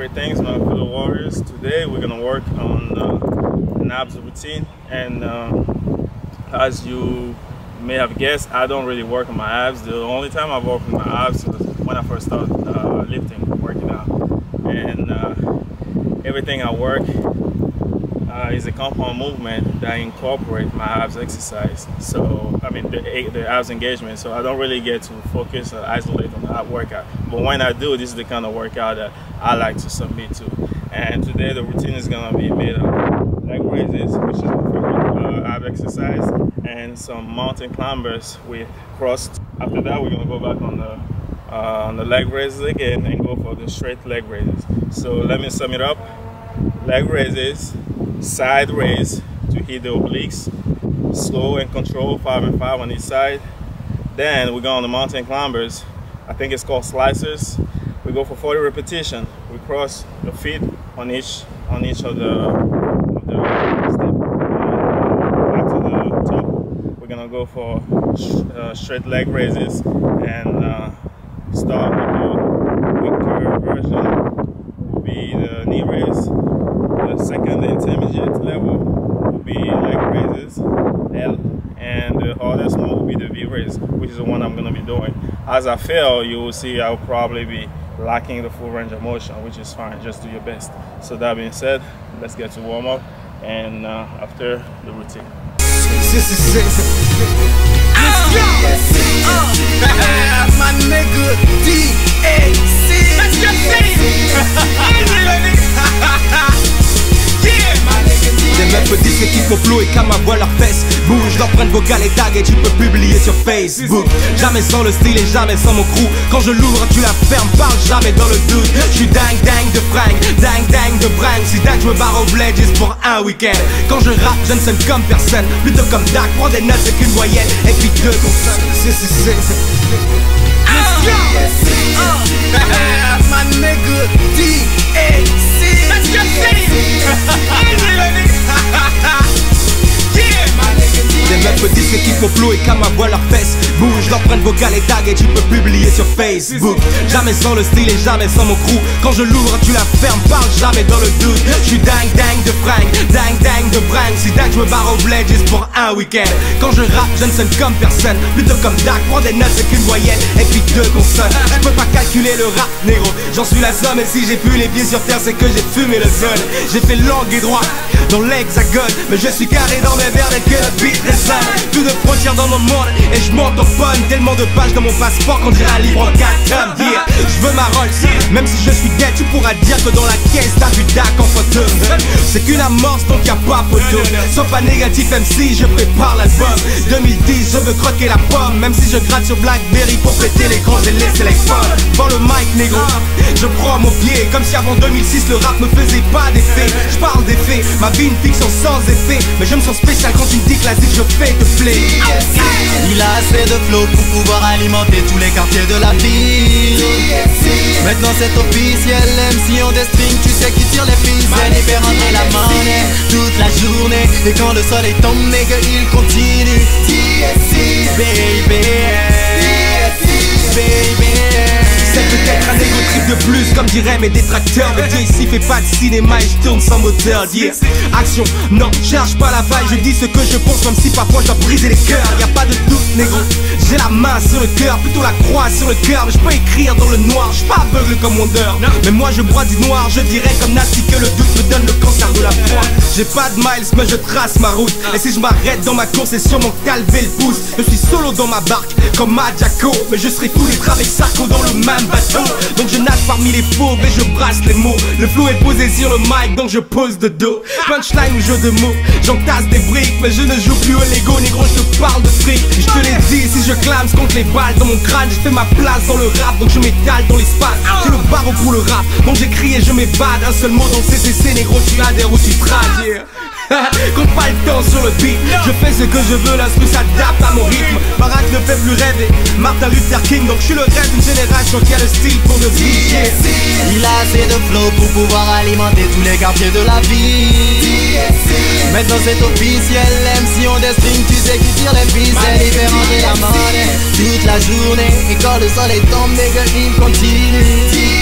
Greetings, my fellow warriors. Today we're gonna work on an abs routine, and as you may have guessed, I don't really work on my abs. The only time I've worked on my abs was when I first started working out, and everything I work is a compound movement that incorporate my abs exercise. So I mean the abs engagement. So I don't really get to focus or isolate on that workout. But when I do, this is the kind of workout that I like to submit to. And today the routine is gonna be made of leg raises, which is my favorite ab exercise, and some mountain climbers with crust. After that, we're gonna go back on the leg raises again and go for the straight leg raises. So let me sum it up: leg raises, side raise to hit the obliques, slow and control 5 and 5 on each side. Then we go on the mountain climbers. I think it's called slicers. We go for 40 repetitions. We cross the feet on each of the step. Back to the top. We're gonna go for straight leg raises and start with the weaker version. Will be the knee raise. The second intermediate level will be leg raises, L, and the hardest one will be the V raise, which is the one I'm going to be doing. As I fail, you will see I'll probably be lacking the full range of motion, which is fine. Just do your best. So that being said, let's get to warm up and after the routine. My nigga D-A-C. Let's just say Des meufs disent qu'ils font flow et qu'à ma voix leurs fesses bougent. L'empreinte vocale est tag et tu peux publier sur Facebook. Jamais sans le style et jamais sans mon crew. Quand je l'ouvre tu la fermes, parle jamais dans le doute. J'suis dingue de fringue, dingue de bringue. Si dingue je me barre au bled juste pour un week-end. Quand je rappe je ne sonne comme personne, plutôt comme Dak. Prends des notes c'est qu'une voyelle et puis deux consonnes. My nigga D-A-C. Let's just say Des meufs disent qu'ils font flow et qu'à ma voix leurs fesses bougent. L'empreinte vocale est tag et tu peux publier sur Facebook. Jamais sans le style et jamais sans mon crew. Quand je l'ouvre tu la fermes, parle jamais dans le doute. J'suis dingue de fringue, dingue de bringue. Si dingue je me barre au bled juste pour un week-end. Quand je rappe je ne sonne comme personne, plutôt comme Dak. Prends des notes c'est qu'une voyelle et puis deux consonnes. Je peux pas calculer le rap négro, j'en suis la somme. Et si j'ai plus les pieds sur terre c'est que j'ai fumé le sol. J'ai fait langue et droit dans l'hexagone, mais je suis carré dans mes verres dès que le beat résonne. Plus de frontières dans mon monde et je m'entamponne. Tellement de pages dans mon passeport qu'on dirait un livre en 4 tomes. Yeah, je veux ma Rolls, même si je suis dead tu pourras dire que dans la caisse t'as vu Dak en photo. C'est qu'une amorce donc y'a pas photo. Sois pas négatif MC, je prépare l'album 2010, je veux croquer la pomme. Même si je gratte sur Blackberry pour péter l'écran, j'ai laissé l'iPhone. Dans le mic négro, je prends mon pied. Comme si avant 2006 le rap me faisait pas d'effet. Je parle des faits, ma vie une fiction sans effet. Mais je me sens spécial quand tu me dis que la zik je fais te plaît. Il a assez de flow pour pouvoir alimenter tous les quartiers de la ville. Maintenant c'est officiel, MC on des strings, tu sais qui tire les ficelles. Il fait rentrer la monnaie toute la journée. Et quand le soleil tombe, nigga, il continue. Baby, c'est peut-être un égo trip de plus comme diraient mes détracteurs. Mais Dieu ici fait pas de cinéma et je tourne sans moteur. Yeah. Action, non, cherche pas la faille. Je dis ce que je pense même si parfois je dois briser les cœurs. Y'a pas de doute négro, j'ai la main sur le cœur, plutôt la croix sur le cœur. Mais je peux écrire dans le noir, je suis pas aveugle comme Wonder. Mais moi je broie du noir, je dirais comme Nasty que le doute me donne le cancer de la foi. J'ai pas de miles mais je trace ma route. Et si je m'arrête dans ma course c'est sûrement calver le pouce. Je suis solo dans ma barque comme Majako, mais je serai tous les traits avec Sarko dans le même bateau. Donc je nage parmi les faux mais je brasse les mots. Le flow est posé sur le mic donc je pose de dos. Punchline ou jeu de mots, j'entasse des briques. Mais je ne joue plus au Lego négro, je te parle de fric. Je te l'ai dit, si je clame contre les balles dans mon crâne. Je fais ma place dans le rap donc je m'étale dans l'espace. C'est le barreau pour le rap donc j'écris et je m'évade. Un seul mot dans le CCC négro, tu adhères ou tu trages. Yeah. Compte pas le temps sur le beat. Je fais ce que je veux, l'instru s'adapte à mon rythme. Barack ne fait plus rêver Martin Luther King, donc je suis le rêve d'une génération qui a le style pour de vivre. Il a assez de flow pour pouvoir alimenter tous les quartiers de la ville. Maintenant c'est officiel, MC on des strings, tu sais qui tire les ficelles. Il fait rentrer la monnaie toute la journée. Et quand le soleil tombe, nigga, il continue.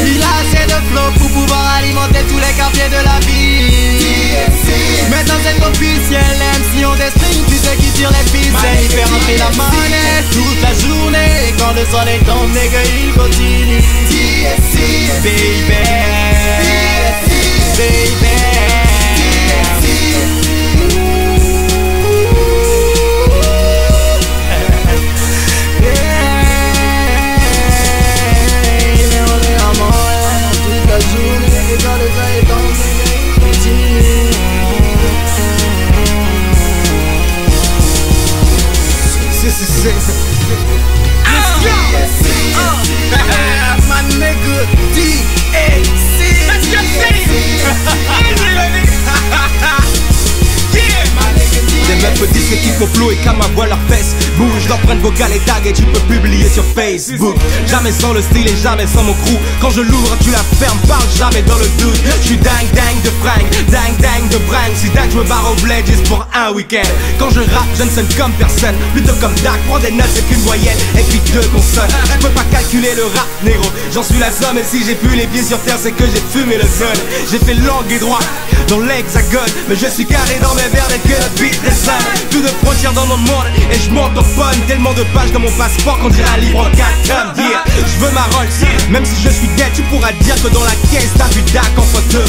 Il a assez de flow pour pouvoir alimenter tous les quartiers de la ville. Maintenant c'est officiel, MC on des strings, tu sais qui tire les ficelles. Il fait rentrer la monnaie toute la journée, et quand le soleil tombe, nigga, il continue. Baby, baby. My nigga DAC. Let's just say Des meufs me disent que kiffent mon flow et qu'à ma voix leur fesses bouge, l'empreinte vocale est tag et tu peux publier sur Facebook. Jamais sans le style et jamais sans mon crew. Quand je l'ouvre tu la fermes, parle jamais dans le doute. Je suis dingue de fringue, dingue de bringue. Si dingue je me barre au bled juste pour un week-end. Quand je rappe je ne sonne comme personne, plutôt comme Dak. Prends des notes c'est qu'une moyenne et puis deux consonnes. Je peux pas calculer le rap négro, j'en suis la somme. Et si j'ai plus les pieds sur terre c'est que j'ai fumé le zone. J'ai fait langue et droit dans l'hexagone, mais je suis carré dans mes verres et que notre beat résonne. Plus de frontières dans mon monde et je m'autophone. Tellement de pages dans mon passeport qu'on dirait un livre en 4 tomes. Yeah, je veux ma Rolls, même si je suis dead tu pourras dire que dans la caisse t'as vu Dak en photo.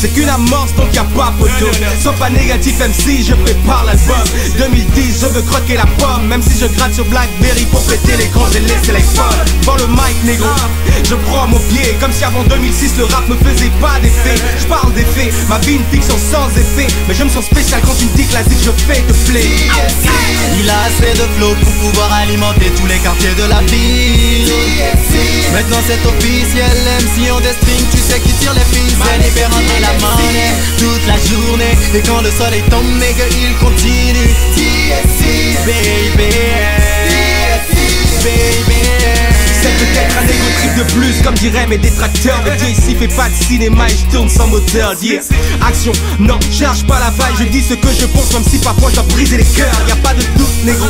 C'est qu'une amorce donc y'a pas photo. Sois pas négatif MC, je prépare l'album 2010, je veux croquer la pomme. Même si je gratte sur Blackberry pour péter l'écran, j'ai laissé l'iPhone. Dans le mic négro, je prends mon pied. Comme si avant 2006 le rap me faisait pas d'effet. Je parle des faits, ma vie une fiction sans effet. Mais je me sens spécial quand tu me dis que la zik je fais te plaît. Il a assez de flow pour pouvoir alimenter tous les quartiers de la ville. Maintenant c'est officiel, MC on des strings, tu sais qui tire les ficelles. Il fait rentrer la monnaie toute la journée, et quand le soleil tombe, nigga, il continue. Baby, baby. C'est peut-être un égo trip de plus comme diraient mes détracteurs. Mais ici fait pas de cinéma et je tourne sans moteur. Yeah. Action, non, cherche pas la faille. Je dis ce que je pense même si parfois je dois briser les cœurs. Y'a pas de doute négro,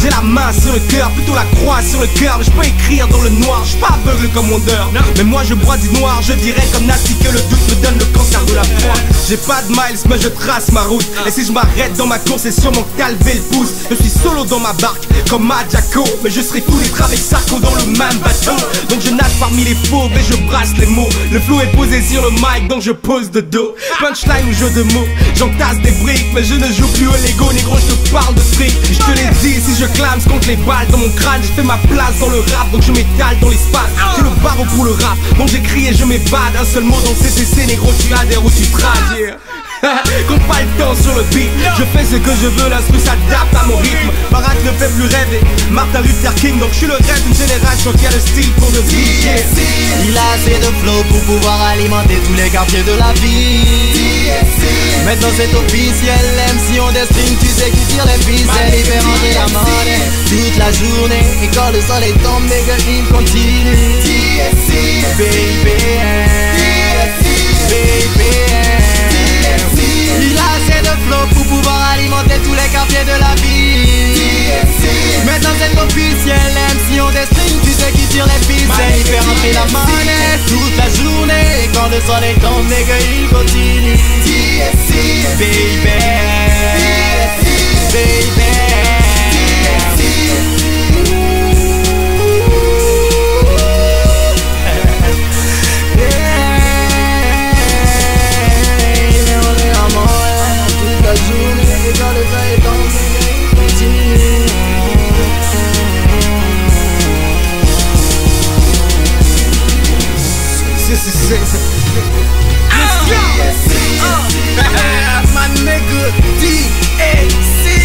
j'ai la main sur le cœur, plutôt la croix sur le cœur. Mais je peux écrire dans le noir, je suis pas aveugle comme Wonder. Mais moi je bois du noir, je dirais comme Nasty que le doute me donne le cancer de la foi. J'ai pas de miles mais je trace ma route. Et si je m'arrête dans ma course c'est sûrement calver le pouce. Je suis solo dans ma barque comme Majako, mais je serai tous les avec Sarko dans le même bateau. Donc je nage parmi les faux mais je brasse les mots. Le flow est posé sur le mic donc je pose de dos. Punchline ou jeu de mots, j'entasse des briques. Mais je ne joue plus au Lego négro, je te parle de fric. Je te l'ai dit, si je clame contre les balles dans mon crâne. J'ai fait ma place dans le rap donc je m'étale dans l'espace. C'est le barreau pour le rap, donc j'écris et je m'évade. Un seul mot dans CCC négro, tu adhères ou tu trages. Yeah. Qu'on pas le temps sur le beat, je fais ce que je veux, l'instru s'adapte à mon rythme. Barack ne fait plus rêver, Martin Luther King. Donc je suis le rêve d'une génération qui a le style pour de vie. Yeah. Il a assez de flow pour pouvoir alimenter tous les quartiers de la ville. Maintenant c'est officiel, MC on des strings, tu sais qui tire les ficelles. Il fait rentrer la monnaie toute la journée, et quand le soleil tombe, nigga, il continue. Baby, baby. Il a assez de flow pour pouvoir alimenter tous les quartiers de la ville. Maintenant c'est officiel, MC on des strings, tu sais qui tire les ficelles. Il fait rentrer la monnaie toute la journée, et quand le soleil tombe, nigga, il continue. Baby, baby. My nigga DAC.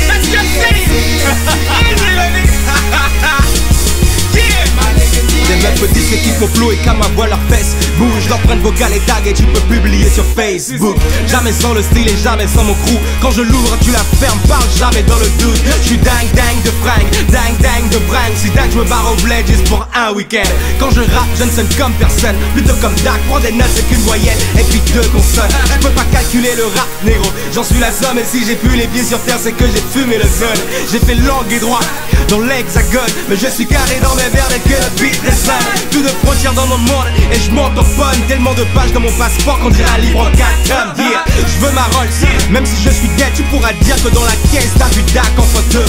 Let's just say Des meufs me disent que kiffent mon flow et qu'à ma voix leur fesses bouge, leur J'emprunte vocales et tags et tu peux publier sur Facebook. Jamais sans le style et jamais sans mon crew. Quand je l'ouvre tu la fermes, parle jamais dans le doute. Je suis dingue de fringues, dingue de bringue. Si dingue je me barre au bled juste pour un week-end. Quand je rappe je ne sonne comme personne, plutôt comme Dak. Prends des notes c'est qu'une moyenne et puis deux consonnes. Je peux pas calculer le rap négro, j'en suis la somme. Et si j'ai plus les pieds sur terre c'est que j'ai fumé le zone. J'ai fait langue et droit dans l'hexagone, mais je suis carré dans mes verres et que le beat résonne. Plus de frontières dans mon monde et je m'autophone. Tellement de pages dans mon passeport qu'on dirait un livre en 4 tomes. Yeah, je veux ma Rolls, même si je suis dead tu pourras dire que dans la caisse t'as vu Dak en photo.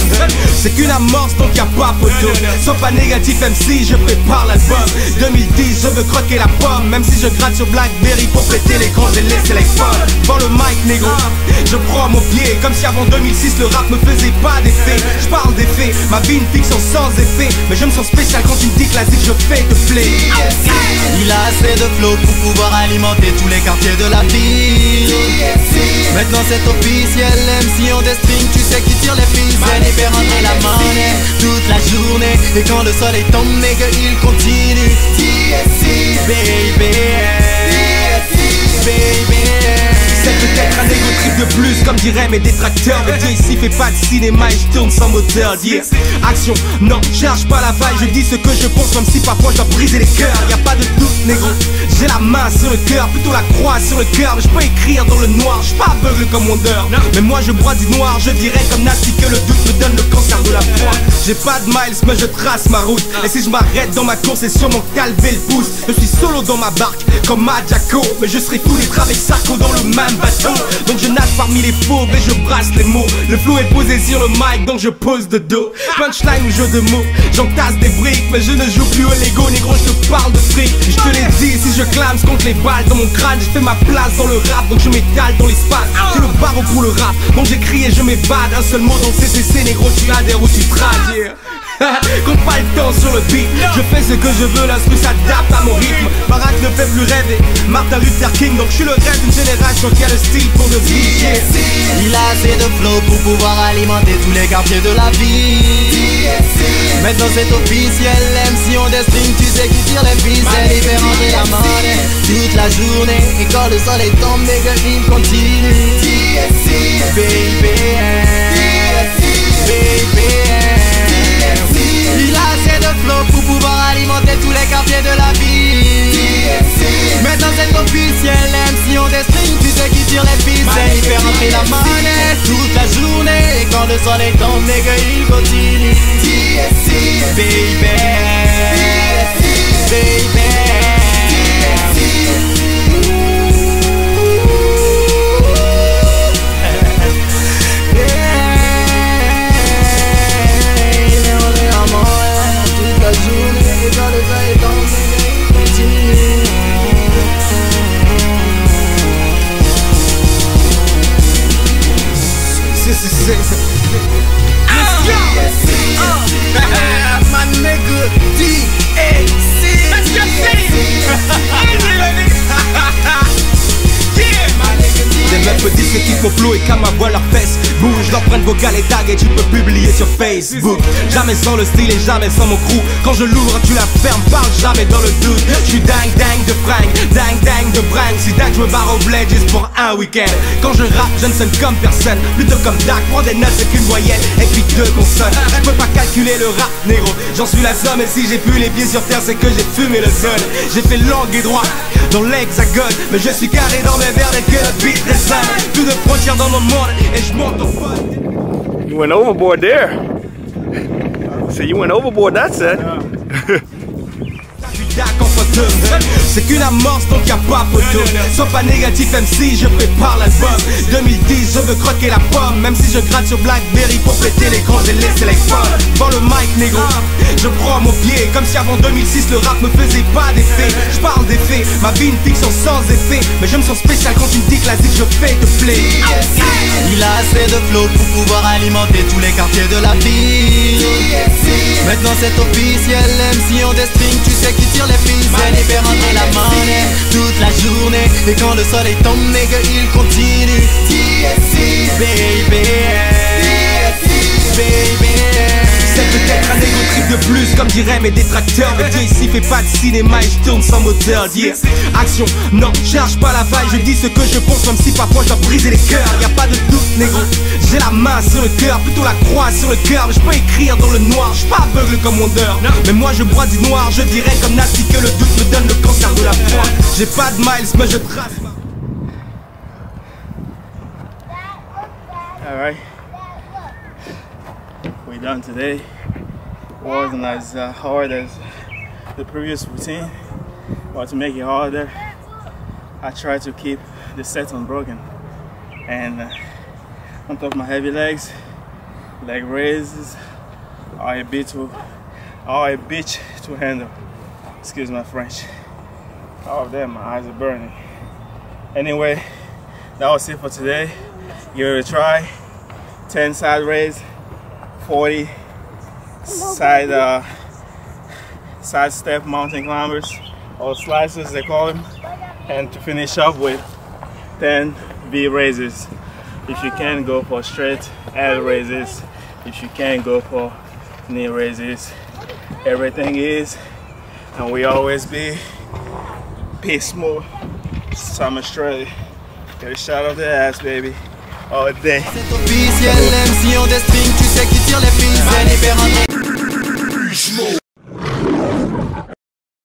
C'est qu'une amorce donc y'a pas photo. Sois pas négatif même si je prépare l'album 2010, je veux croquer la pomme. Même si je gratte sur Blackberry pour péter l'écran, j'ai laissé l'iPhone. Dans le mic négro, je prends mon pied. Comme si avant 2006 le rap me faisait pas d'effet. Je parle des faits, ma vie une fiction sans effet. Mais je me sens spécial quand tu me dis classique, je fais te play. Il a assez de flow pour pouvoir alimenter tous les quartiers de la ville. Maintenant c'est officiel, MC on des strings, tu sais qui tire les ficelles et fait rentrer la monnaie toute la journée. Et quand le soleil tombe, nigga, il continue. Baby, c'est peut-être un égo trip de plus comme diraient mes détracteurs. Mais Dieu ici fait pas de cinéma et je tourne sans moteur. Yeah. Action, non, cherche pas la faille. Je dis ce que je pense même si parfois je dois briser les cœurs. Y'a pas de doute négro, j'ai la main sur le cœur, plutôt la croix sur le cœur. Mais je peux écrire dans le noir, je pas aveugle comme Wonder. Mais moi je bois du noir, je dirais comme Nasty que le doute me donne le cancer de la foi. J'ai pas de miles mais je trace ma route. Et si je m'arrête dans ma course c'est sûrement calver le pouce. Je suis solo dans ma barque comme Majako, mais je serai fou d'être avec Sarko dans le même bateau. Donc je nage parmi les faux et je brasse les mots. Le flow est posé sur le mic donc je pose de dos. Punchline ou jeu de mots, j'entasse des briques. Mais je ne joue plus au Lego, négro je te parle de fric. Je te l'ai dit, si je clame contre les balles dans mon crâne. J'ai fait ma place dans le rap donc je m'étale dans l'espace. C'est le barreau pour le rap, donc j'écris et je m'évade. Un seul mot donc CCC négro, tu adhères ou tu trades, yeah. Compte pas le temps sur le beat, je fais ce que je veux, l'instru s'adapte à mon rythme. Barack ne fait plus rêver, Martin Luther King. Donc je suis le rêve d'une génération qui a le style pour de vivre. Il a assez de flow pour pouvoir alimenter tous les quartiers de la ville. Maintenant c'est officiel, MC on des strings, tu sais qui tire les ficelles et fait rentrer la monnaie toute la journée. Et quand le soleil tombe, nigga, il continue. Baby, il a assez de flow pour pouvoir alimenter tous les quartiers de la ville. Maintenant c'est officiel, MC on des strings, tu sais qui tire les ficelles. Il fait rentrer la monnaie toute la journée. Et quand le soleil tombe, nigga, il continue. Baby, my nigga DXC. Let's just Des meufs me disent que kiffent mon flow et qu'à ma voix leurs fesses bouge. L'empreinte vocale et tag et tu peux publier sur Facebook. Jamais sans le style et jamais sans mon crew. Quand je l'ouvre tu la fermes, parle jamais dans le doute. Je suis dingue de fringues, dingue de bringue. Si dingue je me barre au bled juste pour un week-end. Quand je rappe je ne sonne comme personne, plutôt comme Dak. Prends des notes c'est qu'une moyenne et puis deux consonnes. Je peux pas calculer le rap négro, j'en suis la somme. Et si j'ai plus les pieds sur terre c'est que j'ai fumé le zone. J'ai fait langue et droit dans l'hexagone, mais je suis carré dans mes verres et que le beat résonne. Plus de frontières dans mon monde et je monte au fun. You went overboard there. So you went overboard that set. C'est qu'une amorce donc y'a pas photo. Sois pas négatif même si je prépare l'album 2010, je veux croquer la pomme. Même si je gratte sur Blackberry pour péter l'écran, j'ai laissé l'iPhone. Dans le mic négro, je prends mon pied. Comme si avant 2006 le rap me faisait pas d'effet. Je parle des faits, ma vie une fiction sans effet. Mais je me sens spécial quand tu me dis classique, je fais te play. Il a assez de flow pour pouvoir alimenter tous les quartiers de la ville. Maintenant c'est officiel, MC on des strings, tu sais qui tire les ficelles et fait rentrer la monnaie toute la journée. Et quand le soleil tombe, nigga, il continue. Baby, c'est peut-être un égo trip de plus comme diraient mes détracteurs. Mais Dieu ici fait pas de cinéma et je tourne sans moteur. Yeah. Action, non, cherche pas la faille. Je dis ce que je pense même si parfois je dois briser les cœurs. Y a pas de doute négro, j'ai la main sur le cœur, plutôt la croix sur le cœur. Mais je peux écrire dans le noir, je suis pas aveugle comme Wonder. Mais moi je bois du noir, je dirais comme Nasty que le doute me donne le cancer de la foi. J'ai pas de miles mais je trace. Alright, we're done today. Wasn't as hard as the previous routine, but to make it harder, I try to keep the set unbroken. And on top of my heavy legs, leg raises are a bitch to handle. Excuse my French. Oh damn, my eyes are burning. Anyway, that was it for today. Give it a try. 10 side raise, 40 side step mountain climbers, or slices they call them, and to finish up with 10 V raises. If you can, go for straight L raises. If you can, go for knee raises. Everything is and we always be peace mode. Some Australia. Get a shot of the ass, baby. All day. C'est officiel, même si on des strings, tu sais qui tire les ficelles.